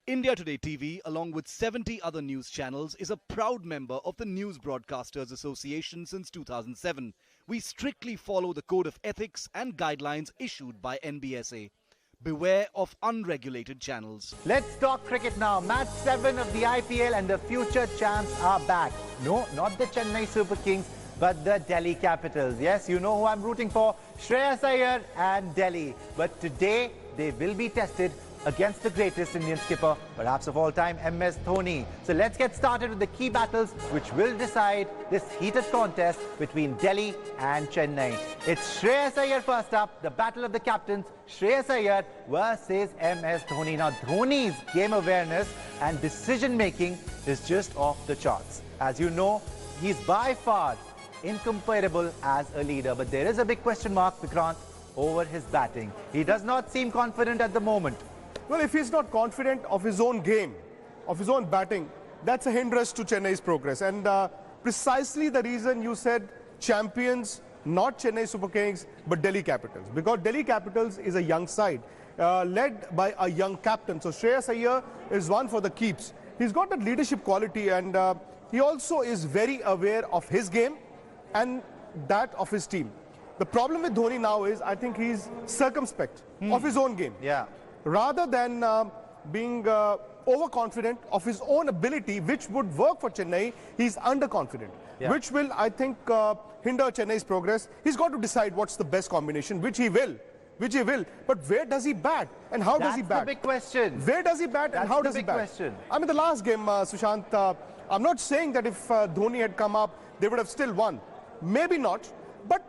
India Today TV, along with 70 other news channels, is a proud member of the News Broadcasters Association since 2007. We strictly follow the code of ethics and guidelines issued by NBSA. Beware of unregulated channels. Let's talk cricket now. Match 7 of the IPL and the future champs are back. No, not the Chennai Super Kings, but the Delhi Capitals. Yes, you know who I'm rooting for, Shreyas Iyer and Delhi. But today, they will be tested against the greatest Indian skipper, perhaps of all time, MS Dhoni. So let's get started with the key battles which will decide this heated contest between Delhi and Chennai. It's Shreyas Iyer first up, the battle of the captains, Shreyas Iyer versus MS Dhoni. Now Dhoni's game awareness and decision making is just off the charts. As you know, he's by far incomparable as a leader, but there is a big question mark, Vikrant, over his batting. He does not seem confident at the moment. Well, if he's not confident of his own game, of his own batting, that's a hindrance to Chennai's progress. And precisely the reason you said champions, not Chennai Super Kings, but Delhi Capitals. Because Delhi Capitals is a young side, led by a young captain. So Shreyas Iyer is one for the keeps. He's got that leadership quality, and he also is very aware of his game and that of his team. The problem with Dhoni now is, I think he's circumspect of his own game. Yeah. Rather than being overconfident of his own ability, which would work for Chennai, he's underconfident, which will, I think, hinder Chennai's progress. He's got to decide what's the best combination, which he will. But where does he bat and how does he bat? That's the big question. Where does he bat and how does he bat? Question. I mean, the last game, Sushant, I'm not saying that if Dhoni had come up, they would have still won. Maybe not, but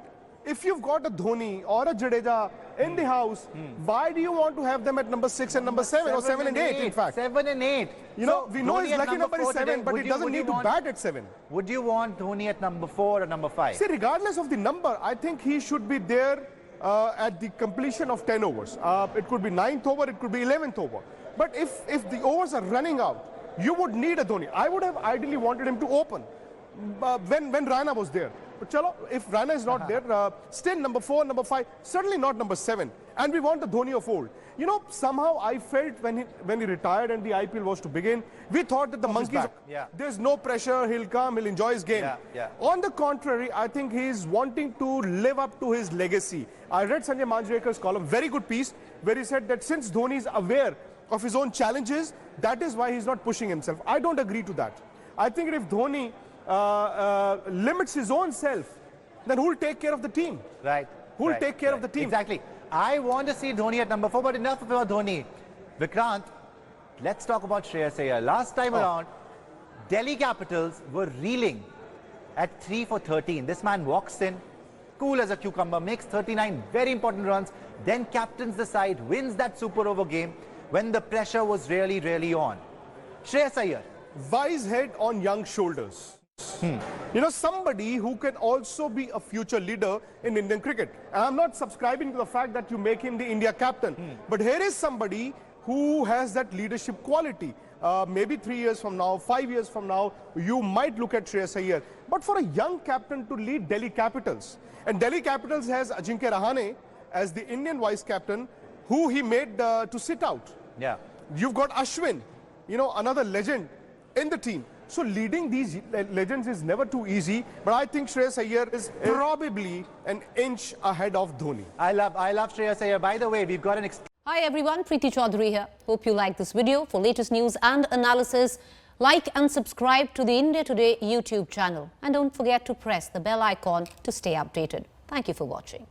if you've got a Dhoni or a Jadeja in the house, why do you want to have them at number 6 and number 7 or 7 and 8 in fact? 7 and 8. You know, we know his lucky number is 7, but he doesn't need to bat at 7. Would you want Dhoni at number 4 or number 5? See, regardless of the number, I think he should be there at the completion of 10 overs. It could be 9th over, it could be 11th over. But if the overs are running out, you would need a Dhoni. I would have ideally wanted him to open when Raina was there. But chalo, if Raina is not there, still number 4, number 5, certainly not number 7. And we want the Dhoni of old. You know, somehow I felt when he retired and the IPL was to begin, we thought that the monkeys, there's no pressure, he'll come, he'll enjoy his game. On the contrary, I think he's wanting to live up to his legacy. I read Sanjay Manjrekar's column, very good piece, where he said that since Dhoni is aware of his own challenges, that is why he's not pushing himself. I don't agree to that. I think if Dhoni limits his own self, then who'll take care of the team? Right. Who'll take care of the team? Exactly. I want to see Dhoni at number 4, but enough about Dhoni. Vikrant, let's talk about Shreyas Iyer. Last time around, Delhi Capitals were reeling at 3 for 13. This man walks in, cool as a cucumber, makes 39 very important runs, then captains the side, wins that super over game when the pressure was really, really on. Shreyas Iyer. Wise head on young shoulders. You know, somebody who can also be a future leader in Indian cricket. And I'm not subscribing to the fact that you make him the India captain. But here is somebody who has that leadership quality. Maybe 3 years from now, 5 years from now, you might look at Shreyas Iyer. But for a young captain to lead Delhi Capitals, and Delhi Capitals has Ajinkya Rahane as the Indian vice captain, who he made to sit out. Yeah. You've got Ashwin, you know, another legend in the team. So leading these legends is never too easy, but I think Shreyas Iyer is probably an inch ahead of Dhoni. I love Shreyas Iyer. By the way, we've got an... Hi everyone, Preeti Chaudhary here. Hope you like this video. For latest news and analysis, like and subscribe to the India Today YouTube channel. And don't forget to press the bell icon to stay updated. Thank you for watching.